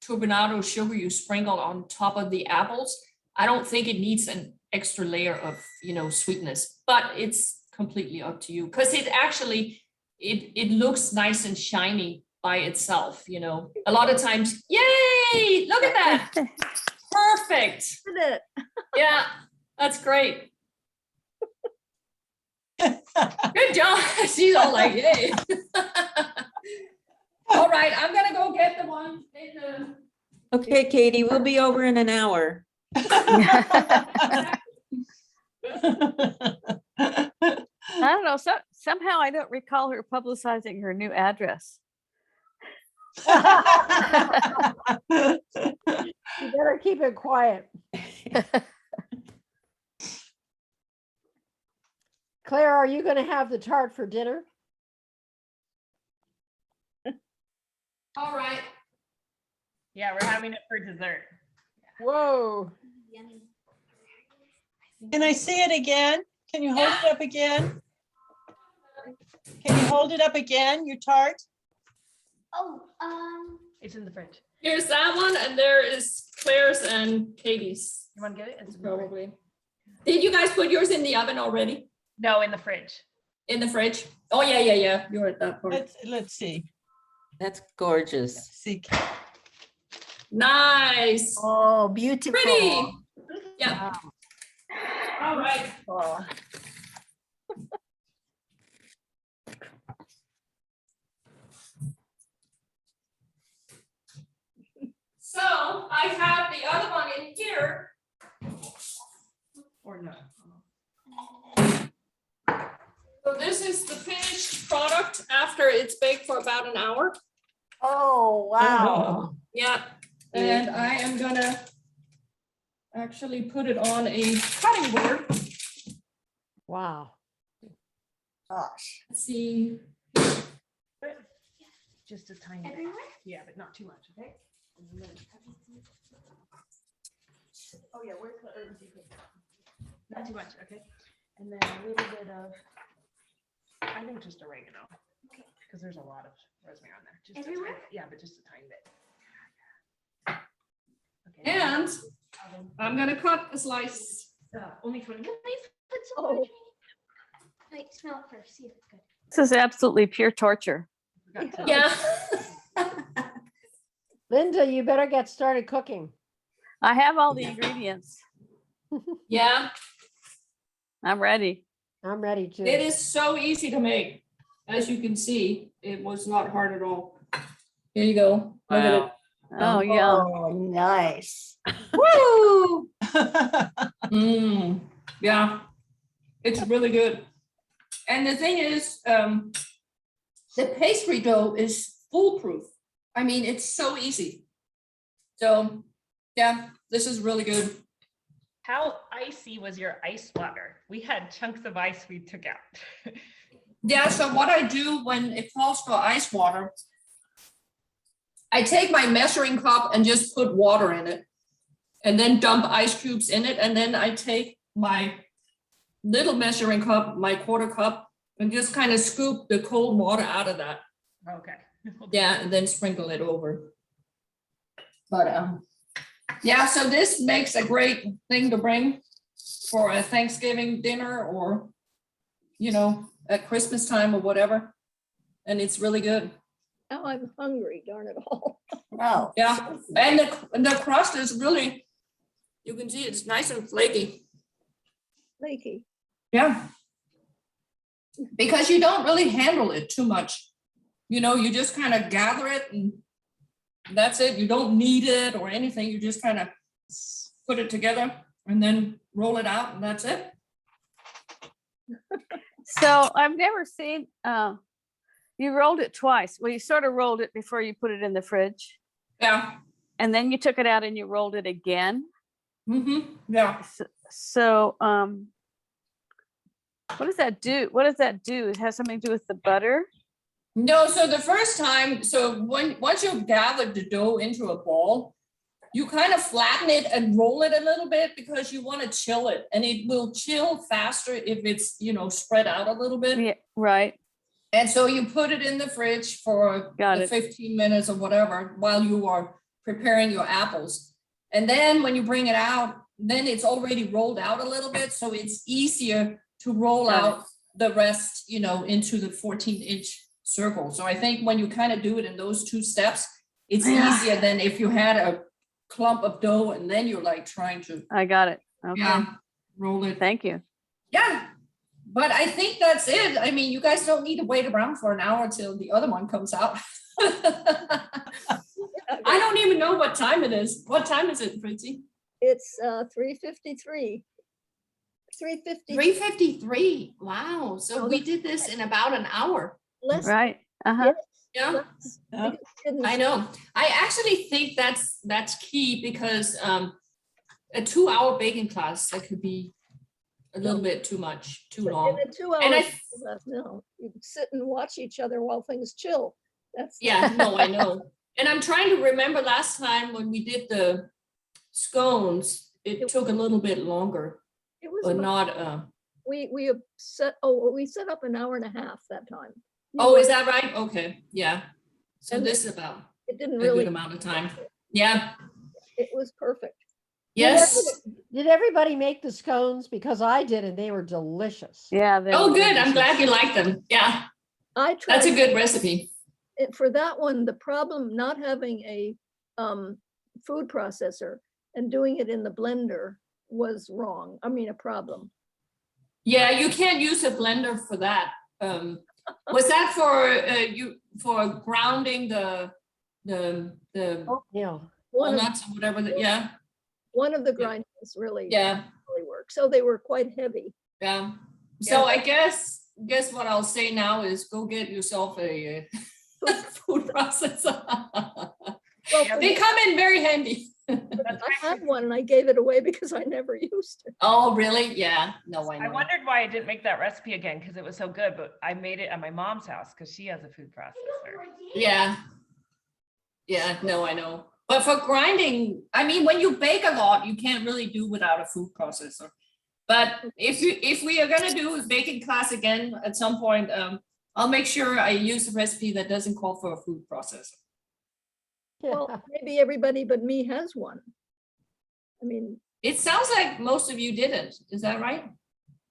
Speaker 1: turbinado sugar you sprinkle on top of the apples, I don't think it needs an extra layer of, you know, sweetness, but it's completely up to you because it actually, it looks nice and shiny by itself, you know. A lot of times, yay, look at that. Perfect.
Speaker 2: Did it.
Speaker 1: Yeah, that's great. Good job. She's all like, yay. All right, I'm gonna go get the one in the.
Speaker 5: Okay, Katie, we'll be over in an hour.
Speaker 6: I don't know, somehow I don't recall her publicizing her new address.
Speaker 3: You better keep it quiet. Claire, are you gonna have the tart for dinner?
Speaker 1: All right.
Speaker 4: Yeah, we're having it for dessert.
Speaker 3: Whoa.
Speaker 7: Can I see it again? Can you hold it up again? Can you hold it up again, your tart?
Speaker 8: Oh,
Speaker 4: It's in the fridge.
Speaker 1: Here's that one, and there is Claire's and Katie's.
Speaker 4: You want to get it? It's in the fridge.
Speaker 1: Probably. Did you guys put yours in the oven already?
Speaker 4: No, in the fridge.
Speaker 1: In the fridge? Oh, yeah. You're at that part.
Speaker 7: Let's see.
Speaker 5: That's gorgeous.
Speaker 7: See.
Speaker 1: Nice.
Speaker 3: Oh, beautiful.
Speaker 1: Pretty. Yeah. All right.
Speaker 3: Oh.
Speaker 1: So I have the other one in here.
Speaker 4: Or no.
Speaker 1: So this is the finished product after it's baked for about an hour.
Speaker 3: Oh, wow.
Speaker 1: Yeah. And I am gonna actually put it on a cutting board.
Speaker 3: Wow.
Speaker 8: gosh.
Speaker 1: Let's see.
Speaker 4: Just a tiny bit.
Speaker 8: Everywhere?
Speaker 4: Yeah, but not too much, okay? And then- Oh yeah, where's the herbs you put? Not too much, okay? And then a little bit of, I think just oregano, because there's a lot of rosemary on there. Just a tiny
Speaker 8: Everywhere?
Speaker 4: bit. Yeah, but just a tiny bit. Okay.
Speaker 1: And I'm gonna cut a slice.
Speaker 4: Only 20 minutes.
Speaker 8: Put some
Speaker 2: Oh.
Speaker 8: more. Wait, smell it first, see if it's good.
Speaker 6: This is absolutely pure torture.
Speaker 4: Forgot to-
Speaker 1: Yeah.
Speaker 3: Linda, you better get started cooking.
Speaker 6: I have all the ingredients.
Speaker 1: Yeah,
Speaker 3: I'm ready to.
Speaker 1: it is so easy to make. As you can see, it was not hard at all. Here you go. Look at it.
Speaker 6: Oh, yeah.
Speaker 8: Oh, nice.
Speaker 1: Woo! Yeah, it's really good. And the thing is, the pastry dough is foolproof. I mean, it's so easy. So, yeah, this is really good.
Speaker 4: How icy was your ice water? We had chunks of ice we took out.
Speaker 1: Yeah, so what I do when it calls for ice water I take my measuring cup and just put water in it and then dump ice cubes in it. And then I take my little measuring cup, my quarter cup, and just kind of scoop the cold water out of that.
Speaker 4: Okay.
Speaker 1: Yeah, and then sprinkle it over. But yeah, so this makes a great thing to bring for a Thanksgiving dinner or, you know, at Christmas time or whatever. And it's really good.
Speaker 2: Now I'm hungry, darn it all.
Speaker 8: Wow.
Speaker 1: Yeah, and the crust is really, you can see it's nice and flaky.
Speaker 2: Flaky.
Speaker 1: Yeah. Because you don't really handle it too much. You know, you just kind of gather it and that's it. You don't knead it or anything. You just kind of put it together and then roll it out and that's it.
Speaker 6: So I've never seen, you rolled it twice. Well, you sort of rolled it before you put it in the fridge.
Speaker 1: Yeah.
Speaker 6: And then you took it out and you rolled it again.
Speaker 1: Yeah.
Speaker 6: So, what does that do? What does that do? It has something to do with the butter?
Speaker 1: No, so the first time, so once you've gathered the dough into a ball, you kind of flatten it and roll it a little bit because you want to chill it, and it will chill faster if it's, you know, spread out a little bit.
Speaker 6: Yeah, right.
Speaker 1: And so you put it in the fridge for
Speaker 6: Got
Speaker 1: the
Speaker 6: it.
Speaker 1: 15 minutes or whatever while you are preparing your apples. And then when you bring it out, then it's already rolled out a little bit, so it's easier to roll
Speaker 6: Got it.
Speaker 1: out the rest, you know, into the 14-inch circle. So I think when you kind of do it in those two steps, it's
Speaker 6: Yeah.
Speaker 1: easier than if you had a clump of dough and then you're like trying to,
Speaker 6: I got it. Okay.
Speaker 1: yeah, roll it.
Speaker 6: Thank you.
Speaker 1: Yeah, but I think that's it. I mean, you guys don't need to wait around for an hour till the other one comes out. I don't even know what time it is. What time is it, Fritzy?
Speaker 2: It's 3:53. 3:50.
Speaker 1: 3:53. Wow. So
Speaker 2: Oh,
Speaker 1: we
Speaker 2: the-
Speaker 1: did this in about an hour.
Speaker 2: Less.
Speaker 6: Right. Uh-huh.
Speaker 1: Yeah,
Speaker 2: less, because it didn't-
Speaker 1: I know. I actually think that's key because a 2-hour baking class, that could be a little bit too much, too
Speaker 2: In
Speaker 1: long.
Speaker 2: the 2
Speaker 1: And I-
Speaker 2: hours, no, you sit and watch each other while things chill. That's.
Speaker 1: Yeah, no, I know. And I'm trying to remember last time when we did the scones, it took a little bit longer,
Speaker 2: It was,
Speaker 1: but
Speaker 2: about-
Speaker 1: not,
Speaker 2: we have set, we set up an hour and a half that time. You
Speaker 1: oh,
Speaker 2: were-
Speaker 1: is that right? Okay, yeah. So
Speaker 2: And
Speaker 1: this is about
Speaker 2: It didn't
Speaker 1: a
Speaker 2: really,
Speaker 1: good amount of time. Yeah,
Speaker 2: it was perfect.
Speaker 1: yes.
Speaker 3: Did everybody make the scones? Because I did and they were delicious.
Speaker 6: Yeah. they
Speaker 1: Oh,
Speaker 6: were
Speaker 1: good. I'm
Speaker 6: delicious.
Speaker 1: glad you like them. Yeah,
Speaker 2: I
Speaker 1: that's a
Speaker 2: tried,
Speaker 1: good recipe.
Speaker 2: for that one, the problem not having a food processor and doing it in the blender was wrong. I mean, a problem.
Speaker 1: Yeah, you can't use a blender for that. Was that for grounding the
Speaker 3: Yeah.
Speaker 2: One of,
Speaker 1: walnuts or whatever, yeah,
Speaker 2: one of the grindings really,
Speaker 1: yeah,
Speaker 2: really worked. So they were quite heavy.
Speaker 1: yeah. So I guess what I'll say now is go get yourself a food processor.
Speaker 2: Well,
Speaker 4: Yeah,
Speaker 1: They come in very handy.
Speaker 2: I had one and I gave it away because I never used it.
Speaker 1: Oh, really? Yeah, no, I
Speaker 4: I
Speaker 1: know.
Speaker 4: wondered why I didn't make that recipe again because it was so good, but I made it at my mom's house because she has a food processor.
Speaker 1: Yeah. Yeah, no, I know. But for grinding, I mean, when you bake a lot, you can't really do without a food processor. But if we are gonna do a baking class again at some point, I'll make sure I use a recipe that doesn't call for a food processor.
Speaker 2: Well, maybe everybody but me has one. I mean,
Speaker 1: It sounds like most of you didn't. Is that right?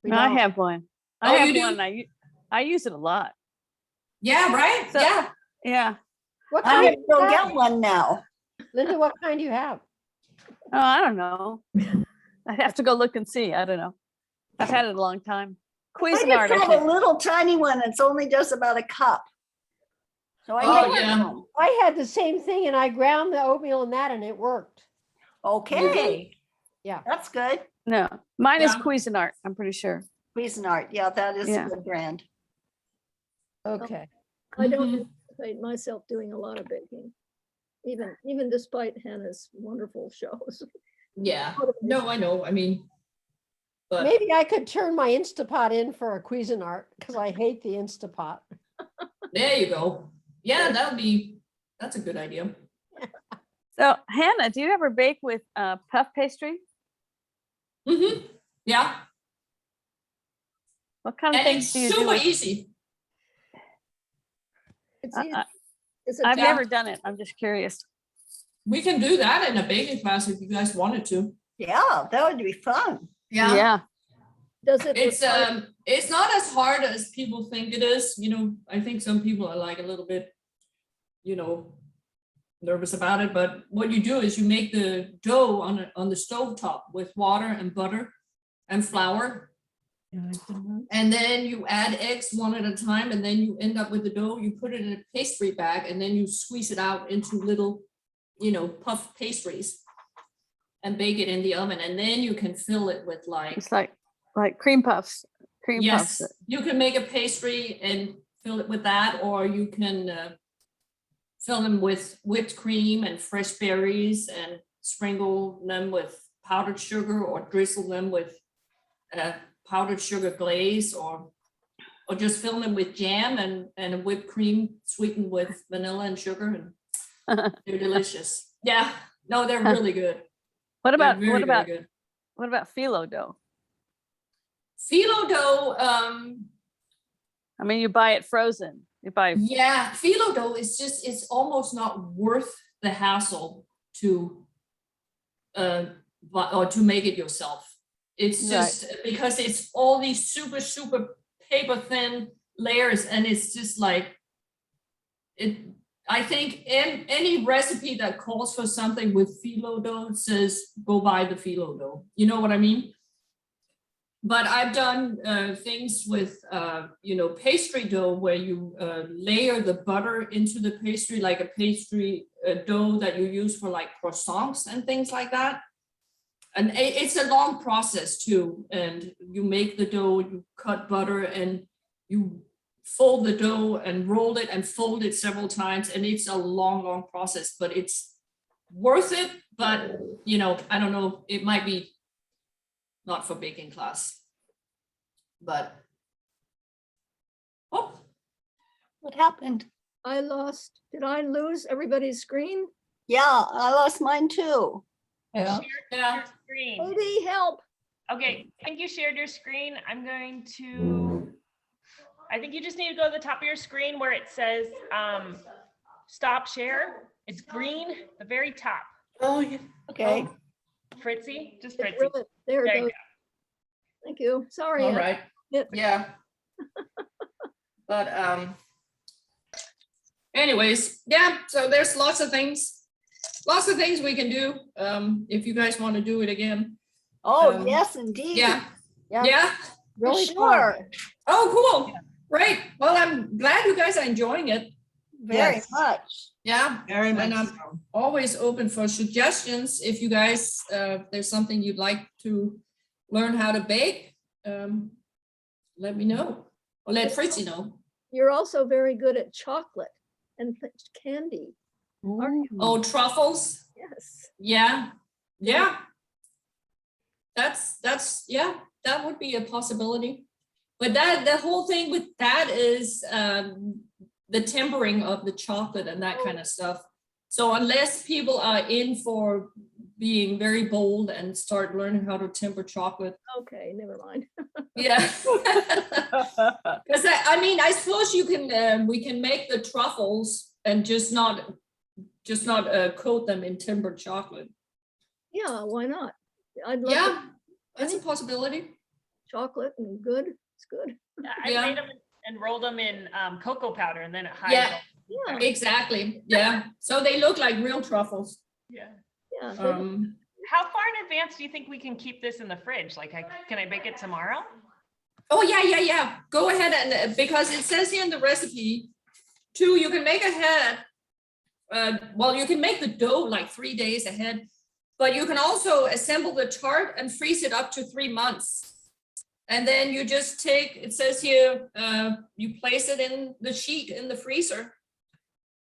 Speaker 3: We
Speaker 6: I
Speaker 3: don't.
Speaker 6: have one.
Speaker 1: Oh,
Speaker 6: I have
Speaker 1: you do?
Speaker 6: one. I use it a lot.
Speaker 1: Yeah, right?
Speaker 6: So-
Speaker 1: Yeah.
Speaker 6: Yeah.
Speaker 3: What
Speaker 8: I
Speaker 3: kind
Speaker 8: have
Speaker 3: do
Speaker 8: to
Speaker 3: you
Speaker 8: go
Speaker 3: have?
Speaker 8: get one now.
Speaker 3: Linda, what kind do you have?
Speaker 6: Oh, I don't know. I'd have to go look and see. I don't know. I've had it a long time.
Speaker 8: I
Speaker 6: Cuisinart,
Speaker 8: just
Speaker 6: I
Speaker 8: have a
Speaker 6: think.
Speaker 8: little tiny one. It's only just about a cup. So I
Speaker 1: Oh,
Speaker 8: make it
Speaker 1: yeah.
Speaker 8: home.
Speaker 3: I had the same thing and I ground the oatmeal in that and it worked.
Speaker 8: Okay.
Speaker 3: Yeah.
Speaker 8: That's good.
Speaker 6: No, mine is
Speaker 1: Yeah.
Speaker 6: Cuisinart, I'm pretty sure.
Speaker 8: Cuisinart. Yeah, that is a
Speaker 6: Yeah.
Speaker 8: good brand.
Speaker 3: Okay.
Speaker 2: I don't
Speaker 1: Mhm.
Speaker 2: anticipate myself doing a lot of baking. Even despite Hannah's wonderful shows.
Speaker 1: Yeah. No, I know. I mean, but
Speaker 3: Maybe I could turn my Instapot in for a Cuisinart because I hate the Instapot.
Speaker 1: there you go. Yeah, that's a good idea.
Speaker 6: So Hannah, do you ever bake with puff pastry?
Speaker 1: Mm-hmm. Yeah,
Speaker 6: What kind of
Speaker 1: and
Speaker 6: things
Speaker 1: it's
Speaker 6: do you do?
Speaker 1: super
Speaker 6: with-
Speaker 1: easy.
Speaker 2: It's
Speaker 6: Uh,
Speaker 2: easy.
Speaker 6: uh,
Speaker 2: It's a
Speaker 6: I've
Speaker 2: tough-
Speaker 6: never done it. I'm just curious.
Speaker 1: We can do that in a baking class if you guys wanted to.
Speaker 8: Yeah, that would be fun.
Speaker 6: Yeah.
Speaker 2: Does it?
Speaker 1: It's not as hard as people think it is. You know, I think some people are like a little bit, you know, nervous about it. But what you do is you make the dough on the stove top with water and butter and flour. And then you add eggs one at a time, and then you end up with the dough. You put it in a pastry bag, and then you squeeze it out into little, you know, puff pastries and bake it in the oven. And then you can fill it with like,
Speaker 6: It's like cream puffs. Cream
Speaker 1: yes,
Speaker 6: puffs.
Speaker 1: you can make a pastry and fill it with that, or you can fill them with whipped cream and fresh berries and sprinkle them with powdered sugar, or drizzle them with powdered sugar glaze, or just fill them with jam and a whipped cream sweetened with vanilla and sugar, and they're delicious. Yeah, no, they're really good.
Speaker 6: What
Speaker 1: They're
Speaker 6: about
Speaker 1: very,
Speaker 6: what
Speaker 1: very
Speaker 6: about
Speaker 1: good.
Speaker 6: what about phyllo dough?
Speaker 1: Phyllo dough,
Speaker 6: I mean, you buy it frozen. You buy
Speaker 1: yeah, phyllo dough is just, it's almost not worth the hassle to or to make it yourself. It's just because it's all these super, super paper thin layers, and it's just like it. I think any recipe that calls for something with phyllo dough says go buy the phyllo dough. You know what I mean? But I've done things with, you know, pastry dough where you layer the butter into the pastry, like a pastry dough that you use for like croissants and things like that. And it's a long process too. And you make the dough, you cut butter, and you fold the dough and roll it and fold it several times. And it's a long, long process, but it's worth it. But, you know, I don't know, it might be not for baking class, but oh,
Speaker 8: What happened?
Speaker 2: Did I lose everybody's screen?
Speaker 8: Yeah, I lost mine too.
Speaker 10: Yeah.
Speaker 1: yeah.
Speaker 4: Your screen.
Speaker 2: Katie, help.
Speaker 4: Okay, I think you shared your screen. I'm going to, I think you just need to go to the top of your screen where it says stop share. It's green, the very top.
Speaker 1: Oh, yeah.
Speaker 8: Okay.
Speaker 4: Fritzy, just
Speaker 2: It's
Speaker 4: Fritzy.
Speaker 2: really- There
Speaker 4: There
Speaker 2: it
Speaker 4: you
Speaker 2: goes. Thank you. Sorry.
Speaker 1: All
Speaker 2: I
Speaker 1: right.
Speaker 2: hit-
Speaker 1: Yeah. But anyways, yeah, so there's lots of things we can do if you guys want to do it again.
Speaker 8: Oh, yes, indeed.
Speaker 1: Yeah.
Speaker 3: Yeah.
Speaker 1: Yeah.
Speaker 3: Really fun.
Speaker 8: Sure,
Speaker 1: Oh, cool. Great. Well, I'm glad you guys are enjoying it.
Speaker 8: very
Speaker 10: Yes.
Speaker 8: much.
Speaker 1: Yeah.
Speaker 7: Very much
Speaker 1: And I'm
Speaker 7: so.
Speaker 1: always open for suggestions. If you guys, there's something you'd like to learn how to bake, let me know, or let Fritzy know.
Speaker 2: You're also very good at chocolate and candy.
Speaker 3: Mm.
Speaker 1: Oh, truffles.
Speaker 2: Yes.
Speaker 1: Yeah. Yeah. That's, yeah, that would be a possibility. But the whole thing with that is the tempering of the chocolate and that kind of stuff. So unless people are in for being very bold and start learning how to temper chocolate,
Speaker 2: Okay, never mind.
Speaker 1: yeah. Because I mean, I suppose you can, we can make the truffles and just not coat them in tempered chocolate.
Speaker 2: Yeah, why not? I'd love
Speaker 1: Yeah, that's a possibility.
Speaker 2: chocolate and good. It's good.
Speaker 4: I
Speaker 1: Yeah.
Speaker 4: made them and rolled them in cocoa powder, and then it hides.
Speaker 1: Yeah.
Speaker 2: Yeah,
Speaker 1: Exactly, yeah. So they look like real truffles.
Speaker 4: Yeah.
Speaker 2: yeah.
Speaker 4: How far in advance do you think we can keep this in the fridge? Like, can I bake it tomorrow?
Speaker 1: Oh, yeah. Go ahead and, because it says here in the recipe, too, you can make ahead. Well, you can make the dough like 3 days ahead, but you can also assemble the tart and freeze it up to 3 months. And then you just take, it says here, you place it in the sheet in the freezer.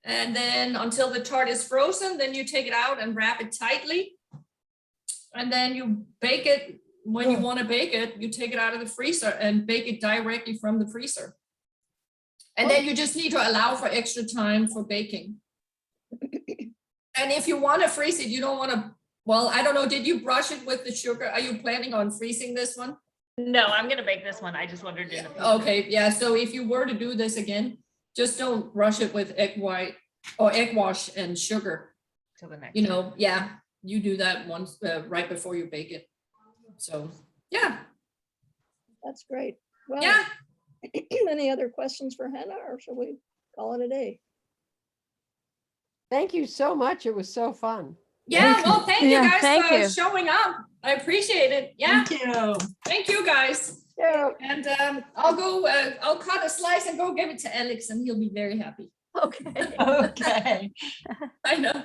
Speaker 1: And then until the tart is frozen, then you take it out and wrap it tightly. And then you bake it when you want to bake it. You take it out of the freezer and bake it directly from the freezer. And then you just need to allow for extra time for baking. And if you want to freeze it, you don't want to, well, I don't know, did you brush it with the sugar? Are you planning on freezing this one?
Speaker 4: No, I'm gonna bake this one. I just wondered in the future.
Speaker 1: Okay, yeah, so if you were to do this again, just don't brush it with egg white or egg wash and sugar.
Speaker 4: Till the next.
Speaker 1: You know, yeah, you do that once, right before you bake it. So, yeah,
Speaker 2: That's great. Well,
Speaker 1: yeah,
Speaker 2: any other questions for Hannah, or shall we call it a day?
Speaker 3: Thank you so much. It was so fun.
Speaker 1: yeah, well, thank you
Speaker 6: Yeah,
Speaker 1: guys
Speaker 6: thank
Speaker 1: for
Speaker 6: you.
Speaker 1: showing up. I appreciate it. Yeah,
Speaker 7: Thank you.
Speaker 1: thank you guys.
Speaker 2: Yeah,
Speaker 1: And I'll go, I'll cut a slice and go give it to Alex and he'll be very happy.
Speaker 2: okay.
Speaker 7: Okay.
Speaker 1: I know.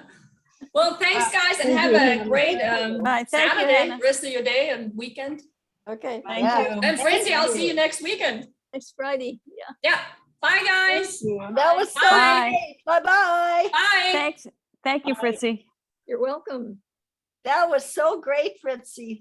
Speaker 1: Well, thanks guys and
Speaker 2: Thank
Speaker 1: have
Speaker 2: you,
Speaker 1: a
Speaker 2: Hannah.
Speaker 1: great
Speaker 6: All right, thank you,
Speaker 1: Saturday,
Speaker 6: Hannah.
Speaker 1: rest of your day and weekend.
Speaker 3: Okay.
Speaker 7: Thank
Speaker 3: yeah.
Speaker 7: you.
Speaker 1: And Fritzy, I'll see you next weekend.
Speaker 2: Next Friday, yeah.
Speaker 1: Yeah, bye guys.
Speaker 2: That was so
Speaker 1: Bye.
Speaker 2: great. Bye-bye.
Speaker 1: Bye.
Speaker 6: Thanks. Thank you, Fritzy.
Speaker 2: You're welcome.
Speaker 8: That was so great, Fritzy.